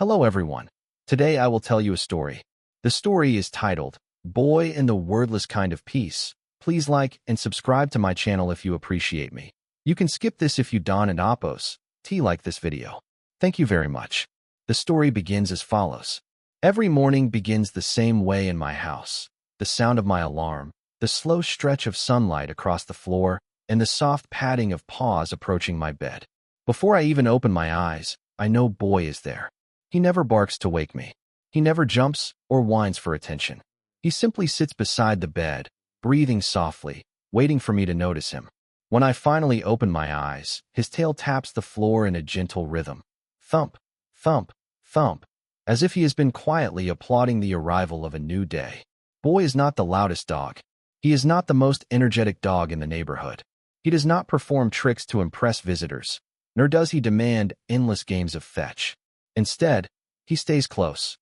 Hello everyone. Today I will tell you a story. The story is titled, Boy and the Wordless Kind of Peace. Please like and subscribe to my channel if you appreciate me. You can skip this if you don't and oppose. Like this video. Thank you very much. The story begins as follows. Every morning begins the same way in my house. The sound of my alarm, the slow stretch of sunlight across the floor, and the soft padding of paws approaching my bed. Before I even open my eyes, I know Boy is there. He never barks to wake me. He never jumps or whines for attention. He simply sits beside the bed, breathing softly, waiting for me to notice him. When I finally open my eyes, his tail taps the floor in a gentle rhythm. Thump, thump, thump, as if he has been quietly applauding the arrival of a new day. Boy is not the loudest dog. He is not the most energetic dog in the neighborhood. He does not perform tricks to impress visitors, nor does he demand endless games of fetch. Instead, he stays close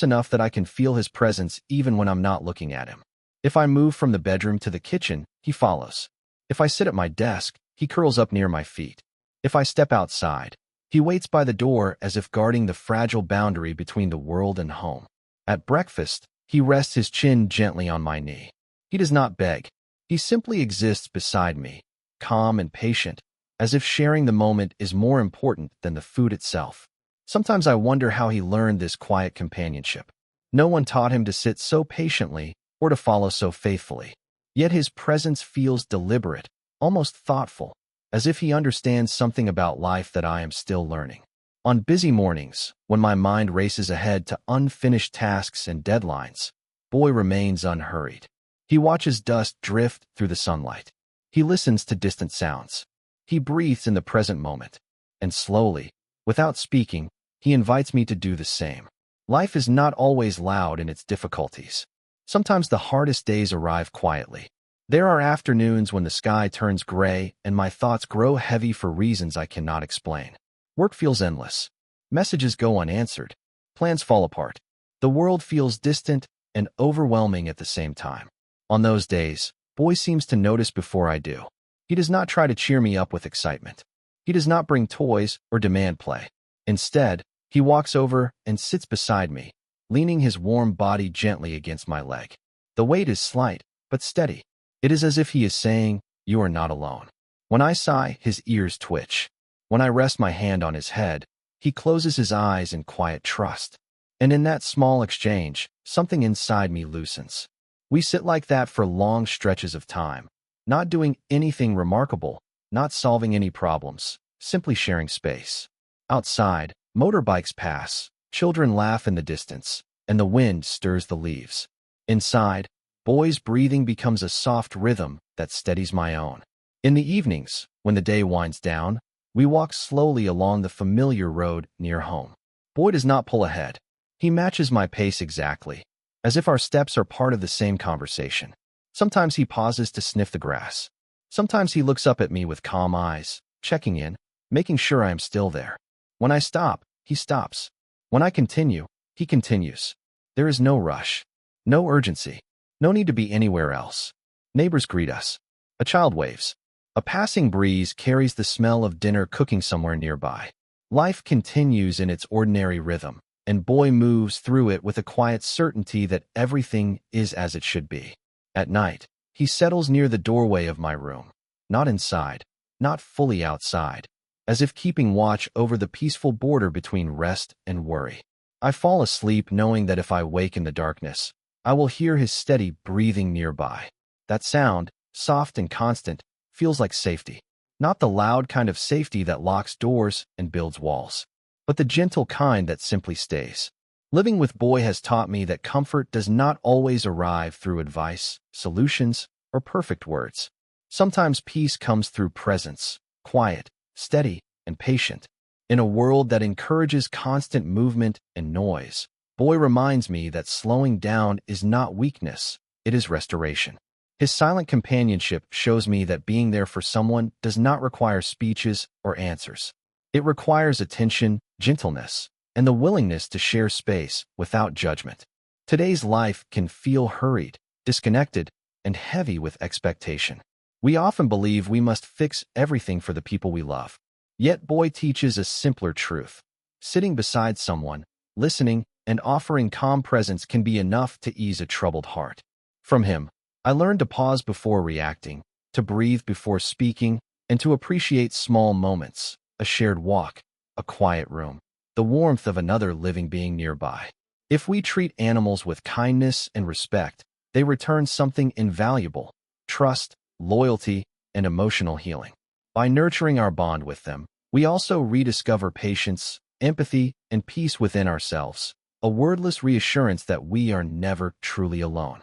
enough that I can feel his presence even when I'm not looking at him. If I move from the bedroom to the kitchen, he follows. If I sit at my desk, he curls up near my feet. If I step outside, he waits by the door as if guarding the fragile boundary between the world and home. At breakfast, he rests his chin gently on my knee. He does not beg. He simply exists beside me, calm and patient, as if sharing the moment is more important than the food itself. Sometimes I wonder how he learned this quiet companionship. No one taught him to sit so patiently or to follow so faithfully. Yet his presence feels deliberate, almost thoughtful, as if he understands something about life that I am still learning. On busy mornings, when my mind races ahead to unfinished tasks and deadlines, Boy remains unhurried. He watches dust drift through the sunlight. He listens to distant sounds. He breathes in the present moment. And slowly, without speaking, he invites me to do the same. Life is not always loud in its difficulties. Sometimes the hardest days arrive quietly. There are afternoons when the sky turns gray and my thoughts grow heavy for reasons I cannot explain. Work feels endless. Messages go unanswered. Plans fall apart. The world feels distant and overwhelming at the same time. On those days, Boy seems to notice before I do. He does not try to cheer me up with excitement. He does not bring toys or demand play. Instead, he walks over and sits beside me, leaning his warm body gently against my leg. The weight is slight, but steady. It is as if he is saying, "You are not alone." When I sigh, his ears twitch. When I rest my hand on his head, he closes his eyes in quiet trust. And in that small exchange, something inside me loosens. We sit like that for long stretches of time, not doing anything remarkable, not solving any problems, simply sharing space. Outside, motorbikes pass, children laugh in the distance, and the wind stirs the leaves. Inside, Boy's breathing becomes a soft rhythm that steadies my own. In the evenings, when the day winds down, we walk slowly along the familiar road near home. Boy does not pull ahead. He matches my pace exactly, as if our steps are part of the same conversation. Sometimes he pauses to sniff the grass. Sometimes he looks up at me with calm eyes, checking in, making sure I am still there. When I stop, he stops. When I continue, he continues. There is no rush, no urgency, no need to be anywhere else. Neighbors greet us. A child waves. A passing breeze carries the smell of dinner cooking somewhere nearby. Life continues in its ordinary rhythm, and Boy moves through it with a quiet certainty that everything is as it should be. At night, he settles near the doorway of my room, not inside, not fully outside, as if keeping watch over the peaceful border between rest and worry. I fall asleep knowing that if I wake in the darkness, I will hear his steady breathing nearby. That sound, soft and constant, feels like safety. Not the loud kind of safety that locks doors and builds walls, but the gentle kind that simply stays. Living with Boy has taught me that comfort does not always arrive through advice, solutions, or perfect words. Sometimes peace comes through presence, quiet, steady, and patient. In a world that encourages constant movement and noise, Boy reminds me that slowing down is not weakness, it is restoration. His silent companionship shows me that being there for someone does not require speeches or answers. It requires attention, gentleness, and the willingness to share space without judgment. Today's life can feel hurried, disconnected, and heavy with expectation. We often believe we must fix everything for the people we love. Yet Boy teaches a simpler truth. Sitting beside someone, Listening and offering calm presence can be enough to ease a troubled heart. From him, I learned to pause before reacting, to breathe before speaking, and to appreciate small moments, a shared walk, a quiet room, the warmth of another living being nearby. If we treat animals with kindness and respect, they return something invaluable: trust, loyalty, and emotional healing. By nurturing our bond with them, we also rediscover patience, empathy, and peace within ourselves, a wordless reassurance that we are never truly alone.